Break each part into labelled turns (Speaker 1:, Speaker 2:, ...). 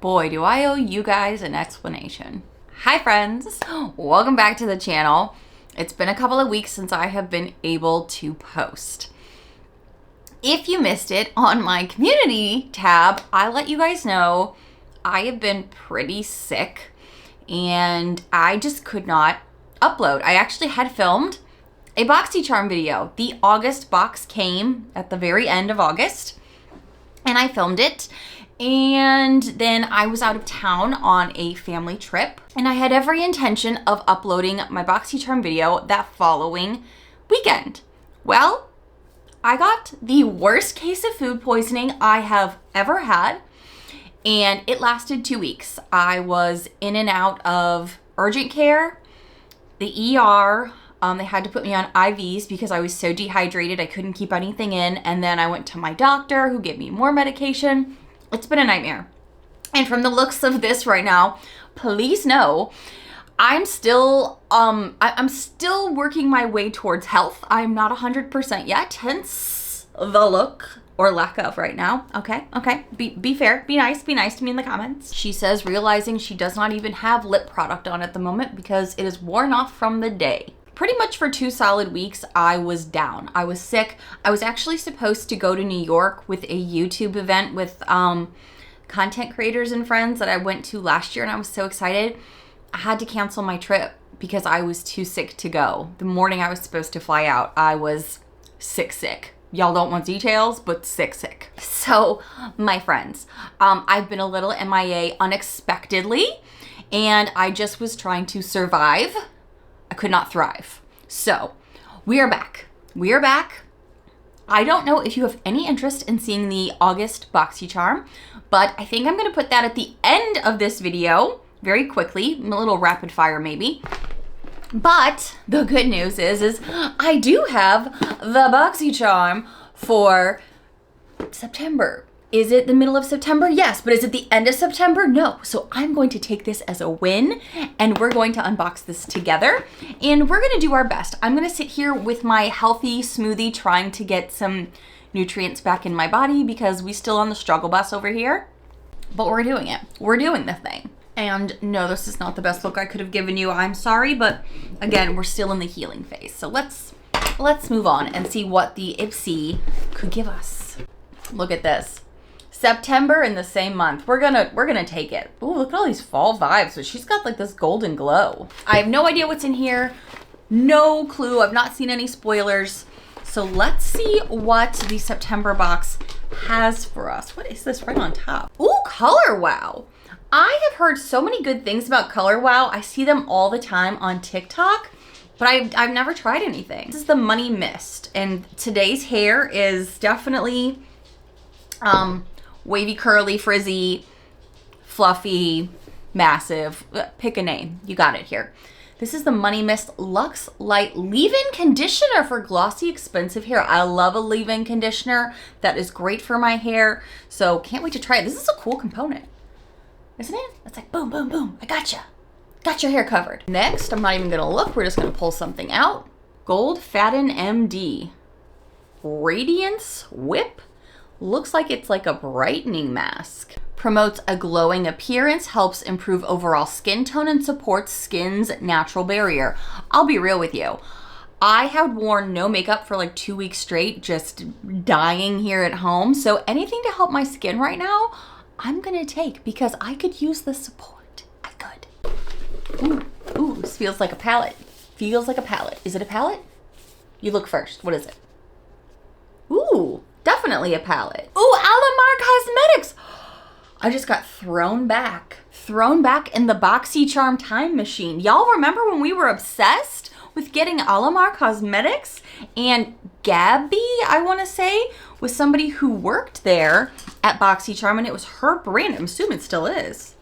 Speaker 1: Boy, do I owe you guys an explanation. Hi friends, welcome back to the channel. It's been a couple of weeks since I have been able to post. If you missed it, on my community tab, I let you guys know I have been pretty sick and I just could not upload. I actually had filmed a Boxycharm video. The August box came at the very end of August and I filmed it. And then I was out of town on a family trip and I had every intention of uploading my Boxycharm video that following weekend. Well, I got the worst case of food poisoning I have ever had, and it lasted 2 weeks. I was in and out of urgent care, the ER. They had to put me on IVs because I was so dehydrated I couldn't keep anything in, and then I went to my doctor who gave me more medication. It's been a nightmare. And from the looks of this right now, please know I'm still working my way towards health. I'm not 100% yet, hence the look or lack of right now. Okay. Be fair, be nice to me in the comments. She says realizing she does not even have lip product on at the moment because it is worn off from the day. Pretty much for 2 solid weeks, I was down. I was sick. I was actually supposed to go to New York with a YouTube event with content creators and friends that I went to last year, and I was so excited. I had to cancel my trip because I was too sick to go. The morning I was supposed to fly out, I was sick. Y'all don't want details, but sick. So, my friends, I've been a little MIA unexpectedly, and I just was trying to survive. I could not thrive. So, we are back. I don't know if you have any interest in seeing the August Boxycharm, but I think I'm going to put that at the end of this video very quickly, a little rapid fire maybe. But the good news is I do have the Boxycharm for September. Is it the middle of September? Yes, but is it the end of September? No. So I'm going to take this as a win and we're going to unbox this together and we're going to do our best. I'm going to sit here with my healthy smoothie trying to get some nutrients back in my body because we still on the struggle bus over here, but we're doing it. We're doing the thing. And no, this is not the best look I could have given you. I'm sorry, but again, we're still in the healing phase. So let's move on and see what the Ipsy could give us. Look at this. September in the same month. We're gonna take it. Ooh, look at all these fall vibes. But she's got like this golden glow. I have no idea what's in here. No clue. I've not seen any spoilers. So let's see what the September box has for us. What is this right on top? Ooh, Color Wow. I have heard so many good things about Color Wow. I see them all the time on TikTok, but I've never tried anything. This is the Money Mist, and today's hair is definitely wavy, curly, frizzy, fluffy, massive. Pick a name. You got it here. This is the Money Mist Luxe Light Leave-In Conditioner for glossy, expensive hair. I love a leave-in conditioner. That is great for my hair, so can't wait to try it. This is a cool component, isn't it? It's like boom, boom, boom. I gotcha. Got your hair covered. Next, I'm not even gonna look. We're just gonna pull something out. Gold Fatten MD. Radiance Whip. Looks like it's like a brightening mask. Promotes a glowing appearance, helps improve overall skin tone, and supports skin's natural barrier. I'll be real with you. I had worn no makeup for like 2 weeks straight, just dying here at home. So anything to help my skin right now, I'm gonna take because I could use the support. I could. Ooh, this feels like a palette. Feels like a palette. Is it a palette? You look first. What is it? Ooh, definitely a palette. Ooh, Alamar Cosmetics. I just got thrown back in the Boxycharm time machine. Y'all remember when we were obsessed with getting Alamar Cosmetics? And Gabby, I want to say, was somebody who worked there at Boxycharm, and it was her brand. I'm assuming it still is.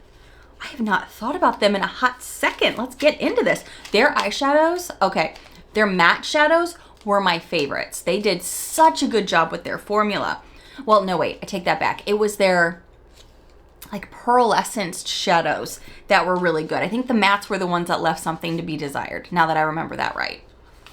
Speaker 1: I have not thought about them in a hot second. Let's get into this. Their eyeshadows, okay, their matte shadows were my favorites. They did such a good job with their formula. Well, no, wait, I take that back. It was their like pearlescent shadows that were really good. I think the mattes were the ones that left something to be desired, now that I remember that right.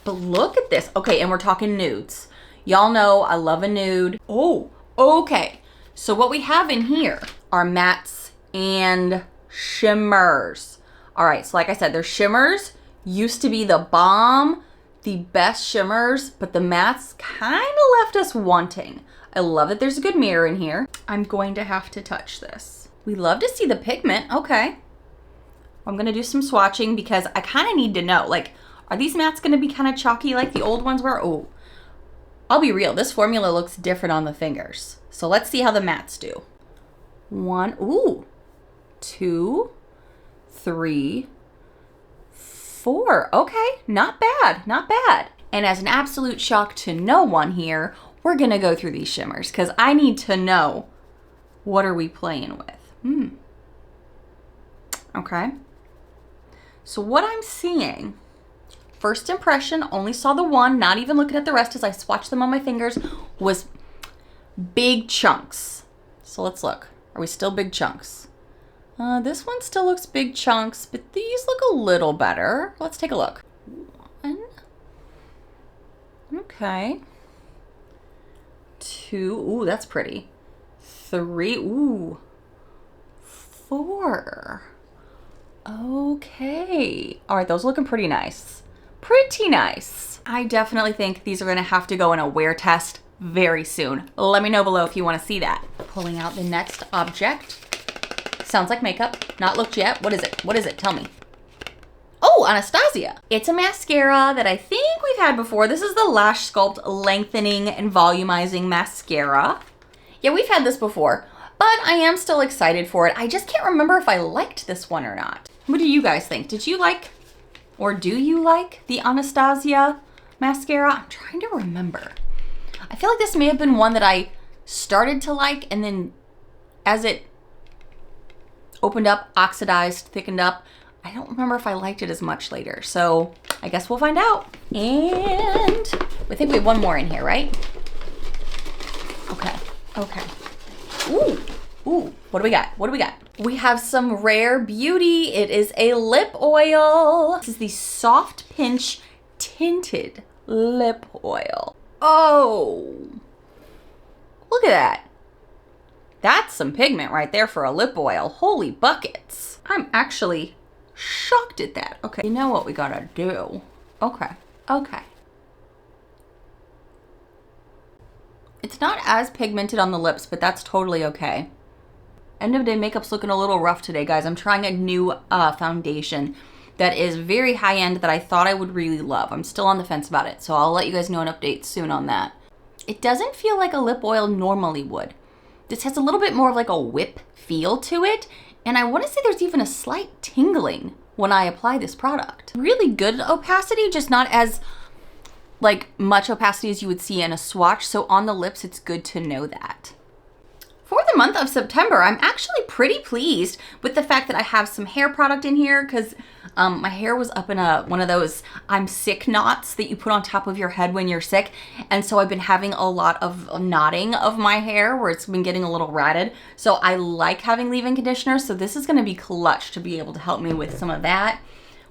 Speaker 1: But look at this. Okay, and we're talking nudes. Y'all know I love a nude. Oh, okay. So what we have in here are mattes and shimmers. All right, so like I said, their shimmers used to be the bomb, the best shimmers, but the mattes kind of left us wanting. I love that there's a good mirror in here. I'm going to have to touch this. We love to see the pigment. Okay. I'm going to do some swatching because I kind of need to know, like, are these mattes going to be kind of chalky like the old ones were? Oh, I'll be real. This formula looks different on the fingers. So let's see how the mattes do. 1, ooh, 2, 3, 4. Okay, not bad, not bad. And as an absolute shock to no one here, we're going to go through these shimmers because I need to know what are we playing with. Okay. So what I'm seeing, first impression, only saw the one, not even looking at the rest as I swatched them on my fingers, was big chunks. So let's look. Are we still big chunks? This one still looks big chunks, but these look a little better. Let's take a look. 1. Okay. 2. Ooh, that's pretty. 3. Ooh. 4. Okay. All right, those are looking pretty nice. Pretty nice. I definitely think these are gonna have to go in a wear test very soon. Let me know below if you wanna see that. Pulling out the next object. Sounds like makeup. Not looked yet. What is it? What is it? Tell me. Oh, Anastasia. It's a mascara that I think we've had before. This is the Lash Sculpt Lengthening and Volumizing Mascara. Yeah, we've had this before, but I am still excited for it. I just can't remember if I liked this one or not. What do you guys think? Did you like, or do you like the Anastasia mascara? I'm trying to remember. I feel like this may have been one that I started to like, and then as it opened up, oxidized, thickened up, I don't remember if I liked it as much later. So I guess we'll find out. And I think we have one more in here, right? Okay, okay. Ooh, ooh, what do we got? What do we got? We have some Rare Beauty. It is a lip oil. This is the Soft Pinch Tinted Lip Oil. Oh, look at that. That's some pigment right there for a lip oil. Holy buckets. I'm actually shocked at that. Okay, you know what we gotta do. Okay, okay. It's not as pigmented on the lips, but that's totally okay. End of day makeup's looking a little rough today, guys. I'm trying a new foundation that is very high end that I thought I would really love. I'm still on the fence about it, so I'll let you guys know an update soon on that. It doesn't feel like a lip oil normally would. This has a little bit more of like a whip feel to it, and I want to say there's even a slight tingling when I apply this product. Really good opacity, just not as like much opacity as you would see in a swatch, so on the lips it's good to know that. For the month of September, I'm actually pretty pleased with the fact that I have some hair product in here because my hair was up in one of those I'm sick knots that you put on top of your head when you're sick. And so I've been having a lot of knotting of my hair where it's been getting a little ratted. So I like having leave-in conditioner. So this is going to be clutch to be able to help me with some of that.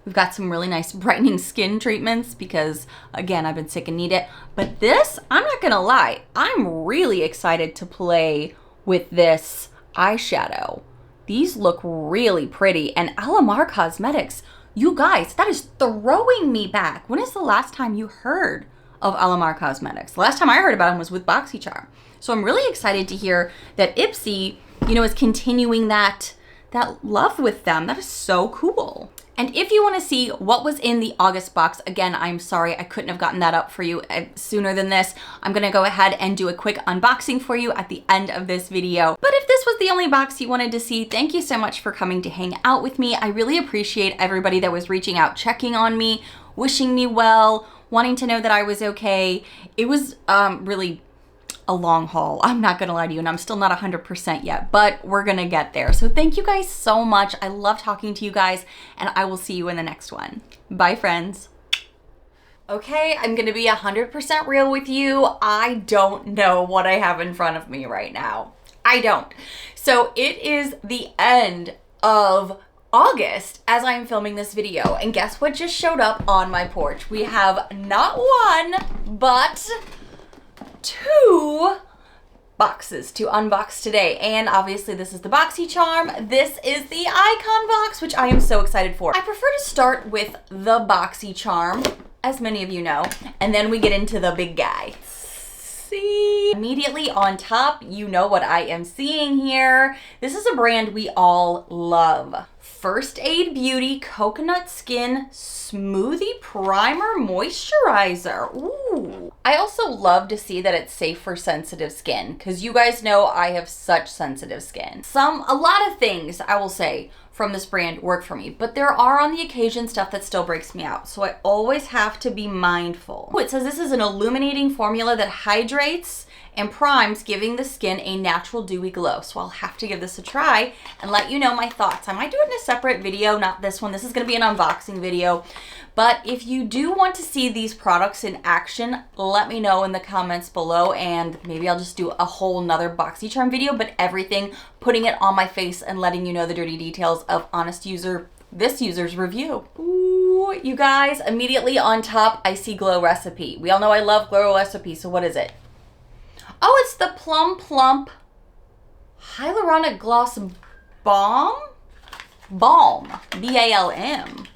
Speaker 1: We've got some really nice brightening skin treatments because, again, I've been sick and need it. But this, I'm not going to lie, I'm really excited to play with this eyeshadow. These look really pretty. And Alamar Cosmetics, you guys, that is throwing me back. When is the last time you heard of Alamar Cosmetics? The last time I heard about them was with Boxy Charm. So I'm really excited to hear that Ipsy, you know, is continuing that love with them. That is so cool. And if you want to see what was in the August box, again, I'm sorry I couldn't have gotten that up for you sooner than this. I'm going to go ahead and do a quick unboxing for you at the end of this video. But if this was the only box you wanted to see, thank you so much for coming to hang out with me. I really appreciate everybody that was reaching out, checking on me, wishing me well, wanting to know that I was okay. It was really a long haul. I'm not gonna lie to you, and I'm still not 100% yet, but we're gonna get there. So thank you guys so much. I love talking to you guys, and I will see you in the next one. Bye, friends. Okay, I'm gonna be 100% real with you. I don't know what I have in front of me right now. I don't. So it is the end of August as I'm filming this video, and guess what just showed up on my porch? We have not one, but 2 boxes to unbox today, and obviously this is the Boxy Charm. This is the icon box, which I am so excited for. I prefer to start with the Boxy Charm, as many of you know, and then we get into the big guy. See? Immediately on top, you know what I am seeing here. This is a brand we all love. First Aid Beauty Coconut Skin Smoothie Primer Moisturizer. Ooh. I also love to see that it's safe for sensitive skin, because you guys know I have such sensitive skin. A lot of things, I will say, from this brand work for me, but there are on the occasion stuff that still breaks me out, so I always have to be mindful. It says this is an illuminating formula that hydrates and primes, giving the skin a natural dewy glow. So I'll have to give this a try and let you know my thoughts. I might do it in a separate video, not this one. This is gonna be an unboxing video. But if you do want to see these products in action, let me know in the comments below, and maybe I'll just do a whole nother Boxycharm video, but everything, putting it on my face and letting you know the dirty details of this user's review. Ooh, you guys, immediately on top, I see Glow Recipe. We all know I love Glow Recipe, so what is it? Oh, it's the Plum Plump Hyaluronic Gloss Balm? B-A-L-M.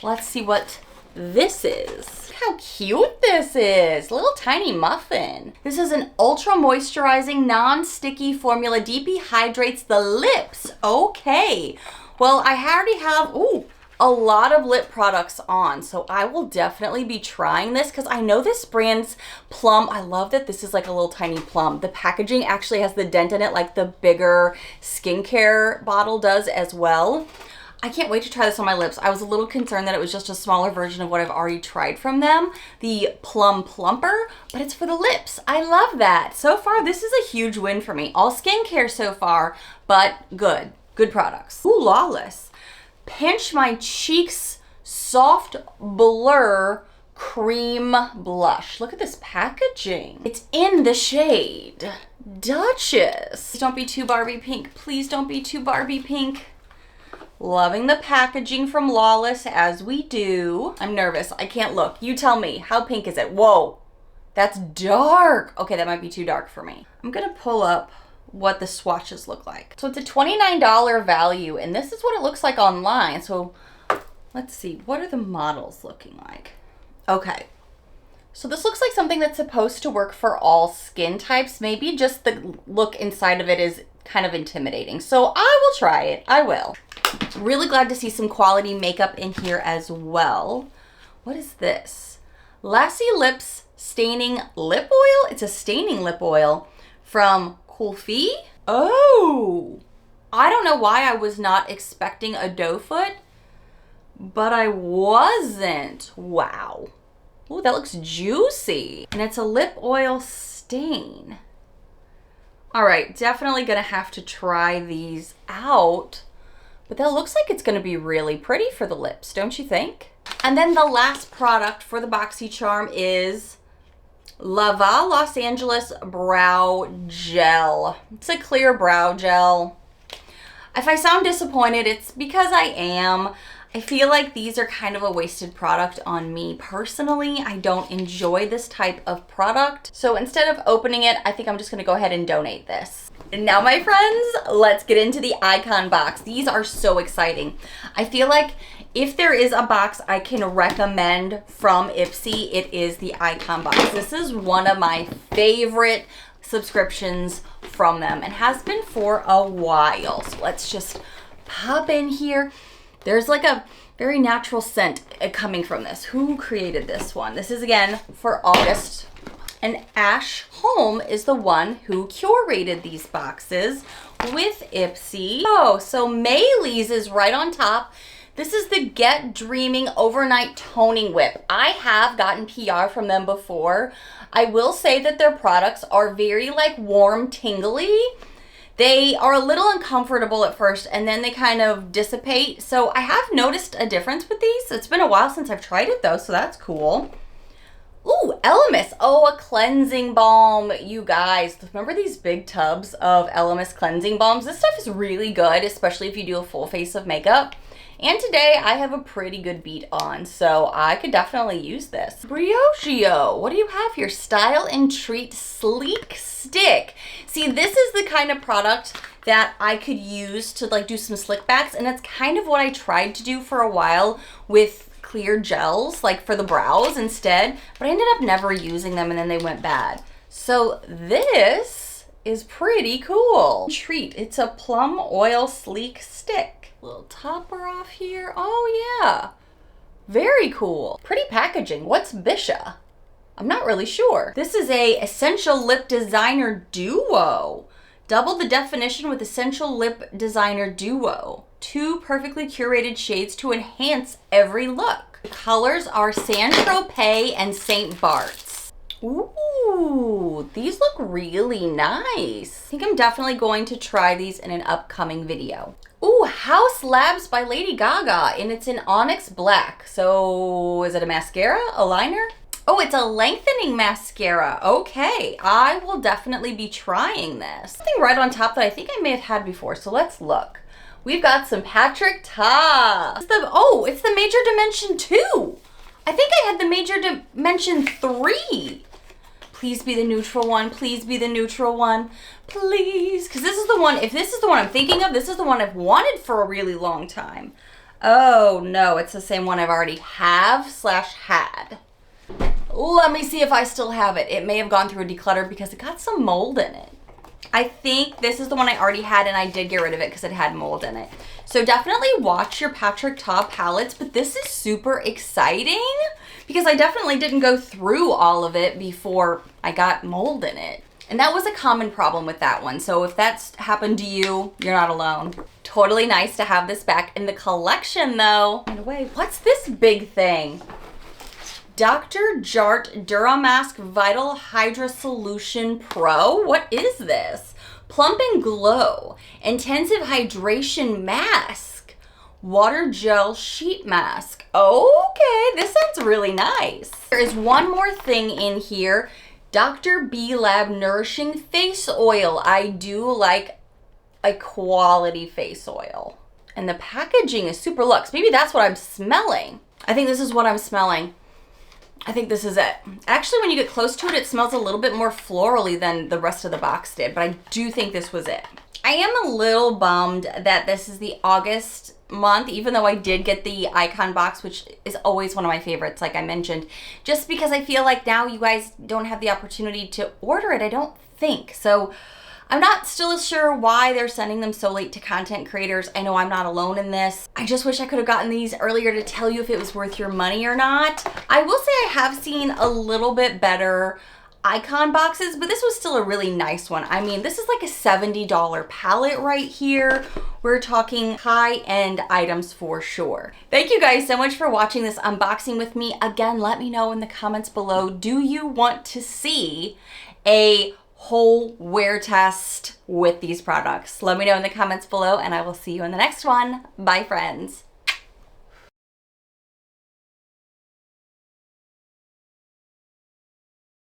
Speaker 1: Let's see what this is. Look how cute this is. Little tiny muffin. This is an ultra moisturizing, non-sticky formula. Deeply hydrates the lips. Okay. Well, I already have, a lot of lip products on, so I will definitely be trying this because I know this brand's plum. I love that this is like a little tiny plum. The packaging actually has the dent in it like the bigger skincare bottle does as well. I can't wait to try this on my lips. I was a little concerned that it was just a smaller version of what I've already tried from them, the Plum Plumper, but it's for the lips. I love that. So far, this is a huge win for me. All skincare so far, but good products. Ooh, Lawless. Pinch My Cheeks Soft Blur Cream Blush. Look at this packaging. It's in the shade Duchess. Please don't be too Barbie pink. Please don't be too Barbie pink. Loving the packaging from Lawless, as we do. I'm nervous. I can't look. You tell me. How pink is it? Whoa. That's dark. Okay, that might be too dark for me. I'm gonna pull up what the swatches look like. So it's a $29 value, and this is what it looks like online. So let's see, what are the models looking like? Okay, so this looks like something that's supposed to work for all skin types. Maybe just the look inside of it is kind of intimidating. So I will try it, I will. Really glad to see some quality makeup in here as well. What is this? Lassie Lips Staining Lip Oil? It's a staining lip oil from Kulfi? Oh, I don't know why I was not expecting a doe foot, but I wasn't. Wow. Oh, that looks juicy. And it's a lip oil stain. All right, definitely gonna have to try these out, but that looks like it's gonna be really pretty for the lips, don't you think? And then the last product for the Boxycharm is Lava Los Angeles Brow Gel. It's a clear brow gel. If I sound disappointed, it's because I am. I feel like these are kind of a wasted product on me personally. I don't enjoy this type of product. So instead of opening it, I think I'm just gonna go ahead and donate this. And now, my friends, let's get into the icon box. These are so exciting. I feel like if there is a box I can recommend from Ipsy, it is the icon box. This is one of my favorite subscriptions from them and has been for a while. So let's just pop in here. There's like a very natural scent coming from this. Who created this one? This is again for August. And Ash Holm is the one who curated these boxes with Ipsy. Oh, so Maylee's is right on top. This is the Get Dreaming Overnight Toning Whip. I have gotten PR from them before. I will say that their products are very like warm, tingly. They are a little uncomfortable at first and then they kind of dissipate. So I have noticed a difference with these. It's been a while since I've tried it though, so that's cool. Ooh, Elemis. Oh, a cleansing balm, you guys. Remember these big tubs of Elemis cleansing balms? This stuff is really good, especially if you do a full face of makeup. And today I have a pretty good beat on, so I could definitely use this. Briochio, what do you have here? Style and Treat Sleek Stick. See, this is the kind of product that I could use to like do some slick backs, and that's kind of what I tried to do for a while with clear gels, like for the brows instead, but I ended up never using them and then they went bad. So this is pretty cool. Treat, it's a plum oil sleek stick. Little topper off here. Oh yeah, very cool. Pretty packaging. What's Bisha? I'm not really sure. This is a Essential Lip Designer Duo. Double the definition with Essential Lip Designer Duo. 2 perfectly curated shades to enhance every look. The colors are Saint Tropez and St. Bart's. Ooh, these look really nice. I think I'm definitely going to try these in an upcoming video. Ooh, House Labs by Lady Gaga, and it's in Onyx Black. So is it a mascara, a liner? Oh, it's a lengthening mascara. Okay, I will definitely be trying this. Something right on top that I think I may have had before, so let's look. We've got some Patrick Ta. It's the Major Dimension 2. I think I had the Major Dimension 3. Please be the neutral one. Please be the neutral one. Please. Because this is the one, if this is the one I'm thinking of, this is the one I've wanted for a really long time. Oh no, it's the same one I've already had. Let me see if I still have it. It may have gone through a declutter because it got some mold in it. I think this is the one I already had, and I did get rid of it because it had mold in it. So definitely watch your Patrick Ta palettes, but this is super exciting because I definitely didn't go through all of it before I got mold in it. And that was a common problem with that one. So if that's happened to you, you're not alone. Totally nice to have this back in the collection though. By the way, what's this big thing? Dr. Jart Duramask Vital Hydra Solution Pro. What is this? Plump and Glow Intensive Hydration Mask. Water Gel Sheet Mask. Okay, this sounds really nice. There is one more thing in here. Dr. B Lab Nourishing Face Oil. I do like a quality face oil. And the packaging is super luxe. Maybe that's what I'm smelling. I think this is what I'm smelling. I think this is it. Actually, when you get close to it, it smells a little bit more florally than the rest of the box did, but I do think this was it. I am a little bummed that this is the August month, even though I did get the icon box, which is always one of my favorites, like I mentioned, just because I feel like now you guys don't have the opportunity to order it, I don't think. So I'm not still sure why they're sending them so late to content creators. I know I'm not alone in this. I just wish I could have gotten these earlier to tell you if it was worth your money or not. I will say I have seen a little bit better icon boxes, but this was still a really nice one. I mean, this is like a $70 palette right here. We're talking high-end items for sure. Thank you guys so much for watching this unboxing with me. Again, let me know in the comments below, do you want to see a whole wear test with these products? Let me know in the comments below, and I will see you in the next one. Bye, friends.